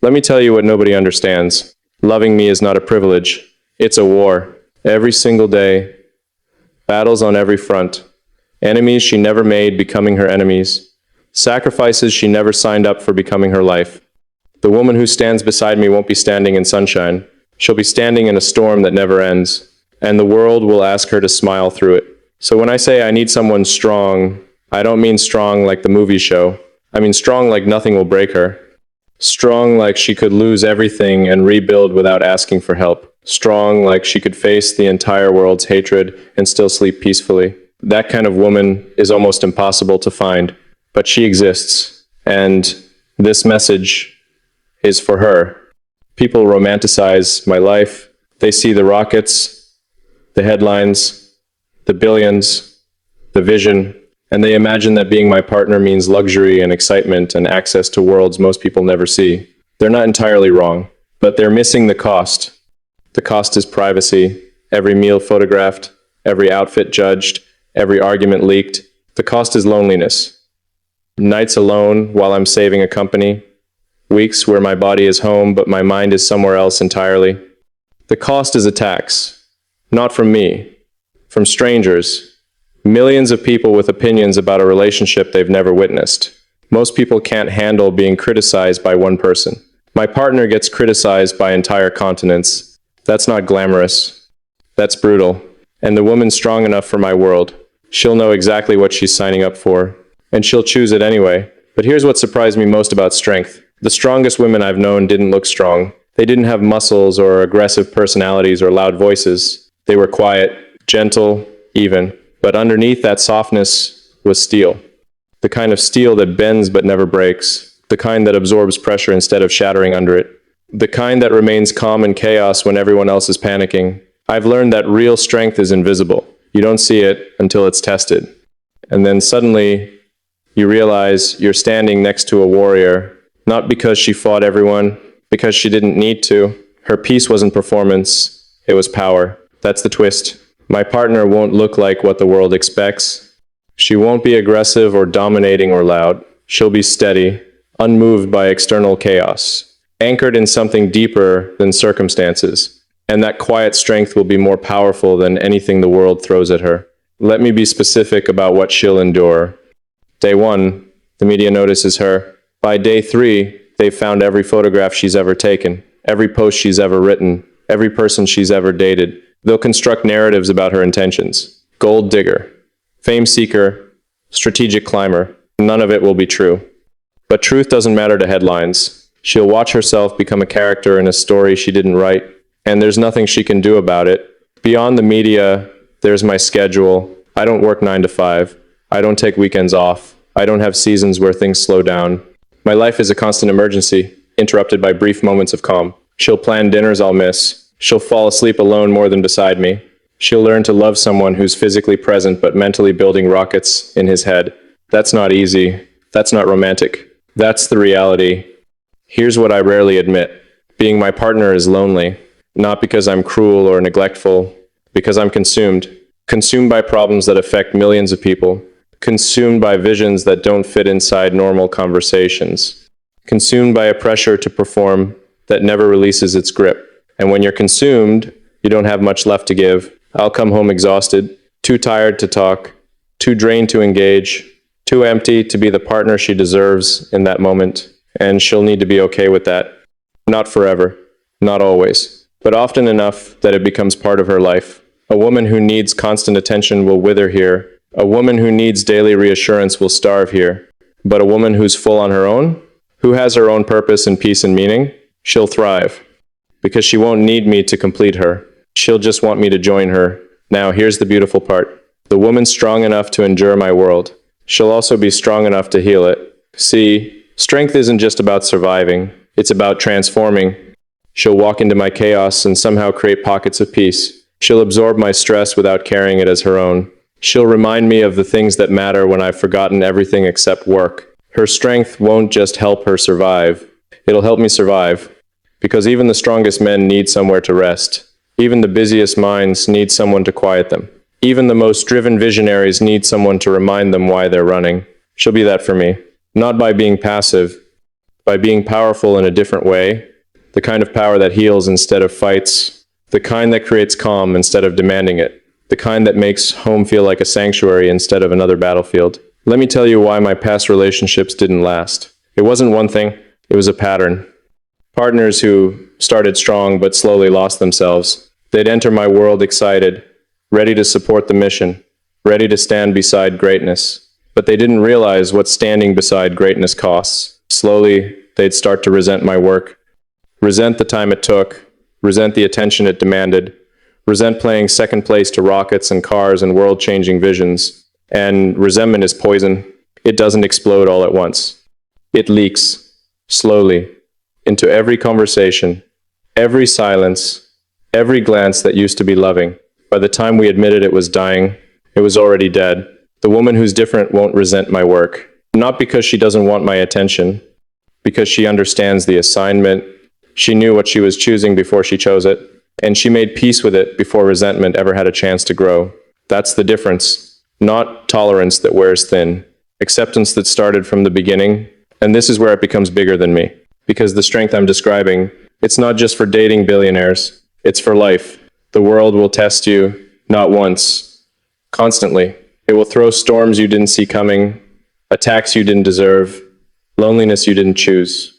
Let me tell you what nobody understands. Loving me is not a privilege. It's a war. Every single day. Battles on every front. Enemies she never made becoming her enemies. Sacrifices she never signed up for becoming her life. The woman who stands beside me won't be standing in sunshine. She'll be standing in a storm that never ends. And the world will ask her to smile through it. So when I say I need someone strong, I don't mean strong like the movie show. I mean strong like nothing will break her. Strong like she could lose everything and rebuild without asking for help. Strong like she could face the entire world's hatred and still sleep peacefully. That kind of woman is almost impossible to find, but she exists. And this message is for her. People romanticize my life. They see the rockets, the headlines, the billions, the vision, and they imagine that being my partner means luxury and excitement and access to worlds most people never see. They're not entirely wrong, but they're missing the cost. The cost is privacy, every meal photographed, every outfit judged, every argument leaked. The cost is loneliness. Nights alone while I'm saving a company. Weeks where my body is home but my mind is somewhere else entirely. The cost is attacks. Not from me, from strangers. Millions of people with opinions about a relationship they've never witnessed. Most people can't handle being criticized by one person. My partner gets criticized by entire continents. That's not glamorous. That's brutal. And the woman's strong enough for my world. She'll know exactly what she's signing up for. And she'll choose it anyway. But here's what surprised me most about strength. The strongest women I've known didn't look strong. They didn't have muscles or aggressive personalities or loud voices. They were quiet, gentle, even. But underneath that softness was steel. The kind of steel that bends but never breaks. The kind that absorbs pressure instead of shattering under it. The kind that remains calm in chaos when everyone else is panicking. I've learned that real strength is invisible. You don't see it until it's tested. And then suddenly, you realize you're standing next to a warrior, not because she fought everyone, because she didn't need to. Her peace wasn't performance, it was power. That's the twist. My partner won't look like what the world expects. She won't be aggressive or dominating or loud. She'll be steady, unmoved by external chaos, anchored in something deeper than circumstances. And that quiet strength will be more powerful than anything the world throws at her. Let me be specific about what she'll endure. Day 1, the media notices her. By day 3, they've found every photograph she's ever taken, every post she's ever written, every person she's ever dated. They'll construct narratives about her intentions. Gold digger, fame seeker, strategic climber. None of it will be true. But truth doesn't matter to headlines. She'll watch herself become a character in a story she didn't write, and there's nothing she can do about it. Beyond the media, there's my schedule. I don't work 9 to 5. I don't take weekends off. I don't have seasons where things slow down. My life is a constant emergency, interrupted by brief moments of calm. She'll plan dinners I'll miss. She'll fall asleep alone more than beside me. She'll learn to love someone who's physically present but mentally building rockets in his head. That's not easy. That's not romantic. That's the reality. Here's what I rarely admit. Being my partner is lonely. Not because I'm cruel or neglectful, because I'm consumed. Consumed by problems that affect millions of people. Consumed by visions that don't fit inside normal conversations. Consumed by a pressure to perform that never releases its grip. And when you're consumed, you don't have much left to give. I'll come home exhausted, too tired to talk, too drained to engage, too empty to be the partner she deserves in that moment. And she'll need to be okay with that. Not forever, not always, but often enough that it becomes part of her life. A woman who needs constant attention will wither here. A woman who needs daily reassurance will starve here. But a woman who's full on her own, who has her own purpose and peace and meaning, she'll thrive. Because she won't need me to complete her. She'll just want me to join her. Now, here's the beautiful part. The woman's strong enough to endure my world. She'll also be strong enough to heal it. See, strength isn't just about surviving. It's about transforming. She'll walk into my chaos and somehow create pockets of peace. She'll absorb my stress without carrying it as her own. She'll remind me of the things that matter when I've forgotten everything except work. Her strength won't just help her survive. It'll help me survive. Because even the strongest men need somewhere to rest. Even the busiest minds need someone to quiet them. Even the most driven visionaries need someone to remind them why they're running. She'll be that for me. Not by being passive, by being powerful in a different way, the kind of power that heals instead of fights, the kind that creates calm instead of demanding it, the kind that makes home feel like a sanctuary instead of another battlefield. Let me tell you why my past relationships didn't last. It wasn't one thing, it was a pattern. Partners who started strong but slowly lost themselves. They'd enter my world excited, ready to support the mission, ready to stand beside greatness. But they didn't realize what standing beside greatness costs. Slowly, they'd start to resent my work, resent the time it took, resent the attention it demanded, resent playing second place to rockets and cars and world-changing visions. And resentment is poison. It doesn't explode all at once. It leaks, slowly, into every conversation, every silence, every glance that used to be loving. By the time we admitted it was dying, it was already dead. The woman who's different won't resent my work. Not because she doesn't want my attention, because she understands the assignment. She knew what she was choosing before she chose it, and she made peace with it before resentment ever had a chance to grow. That's the difference. Not tolerance that wears thin, acceptance that started from the beginning, and this is where it becomes bigger than me. Because the strength I'm describing, it's not just for dating billionaires, it's for life. The world will test you, not once, constantly. It will throw storms you didn't see coming, attacks you didn't deserve, loneliness you didn't choose.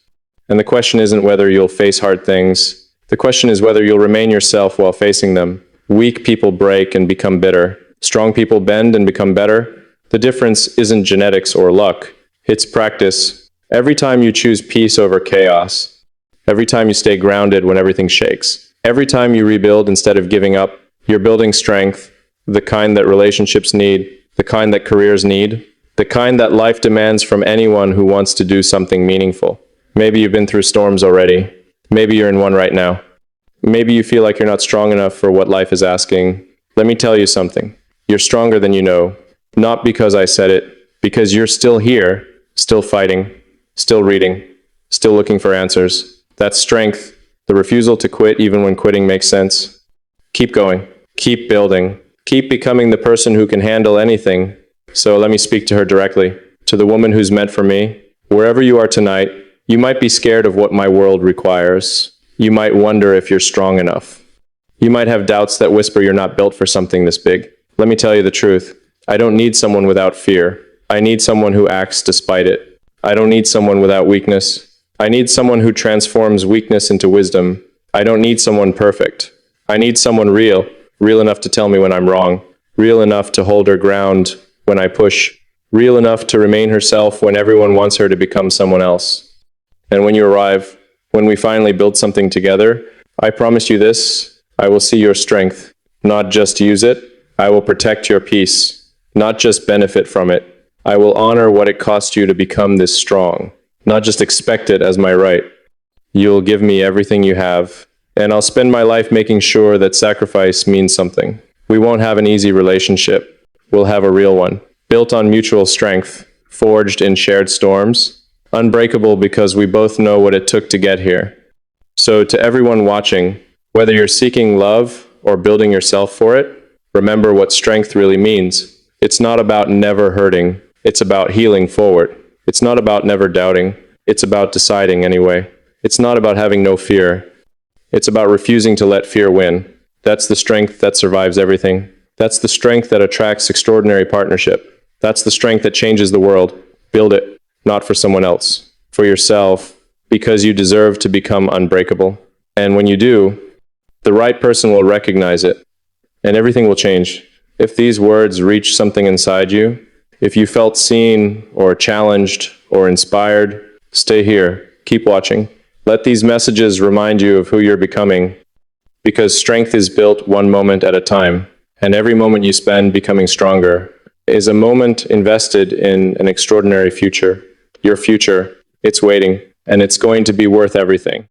And the question isn't whether you'll face hard things. The question is whether you'll remain yourself while facing them. Weak people break and become bitter. Strong people bend and become better. The difference isn't genetics or luck. It's practice. Every time you choose peace over chaos, every time you stay grounded when everything shakes, every time you rebuild instead of giving up, you're building strength, the kind that relationships need, the kind that careers need, the kind that life demands from anyone who wants to do something meaningful. Maybe you've been through storms already. Maybe you're in one right now. Maybe you feel like you're not strong enough for what life is asking. Let me tell you something. You're stronger than you know. Not because I said it, because you're still here, still fighting, still reading, still looking for answers. That's strength, the refusal to quit even when quitting makes sense. Keep going, keep building, keep becoming the person who can handle anything. So let me speak to her directly, to the woman who's meant for me. Wherever you are tonight, you might be scared of what my world requires. You might wonder if you're strong enough. You might have doubts that whisper you're not built for something this big. Let me tell you the truth. I don't need someone without fear. I need someone who acts despite it. I don't need someone without weakness. I need someone who transforms weakness into wisdom. I don't need someone perfect. I need someone real, real enough to tell me when I'm wrong, real enough to hold her ground when I push, real enough to remain herself when everyone wants her to become someone else. And when you arrive, when we finally build something together, I promise you this, I will see your strength, not just use it. I will protect your peace, not just benefit from it. I will honor what it cost you to become this strong, not just expect it as my right. You'll give me everything you have, and I'll spend my life making sure that sacrifice means something. We won't have an easy relationship. We'll have a real one, built on mutual strength, forged in shared storms, unbreakable because we both know what it took to get here. So to everyone watching, whether you're seeking love or building yourself for it, remember what strength really means. It's not about never hurting. It's about healing forward. It's not about never doubting. It's about deciding anyway. It's not about having no fear. It's about refusing to let fear win. That's the strength that survives everything. That's the strength that attracts extraordinary partnership. That's the strength that changes the world. Build it, not for someone else, for yourself, because you deserve to become unbreakable. And when you do, the right person will recognize it, and everything will change. If these words reach something inside you, if you felt seen or challenged or inspired, stay here, keep watching. Let these messages remind you of who you're becoming, because strength is built one moment at a time, and every moment you spend becoming stronger is a moment invested in an extraordinary future. Your future, it's waiting, and it's going to be worth everything.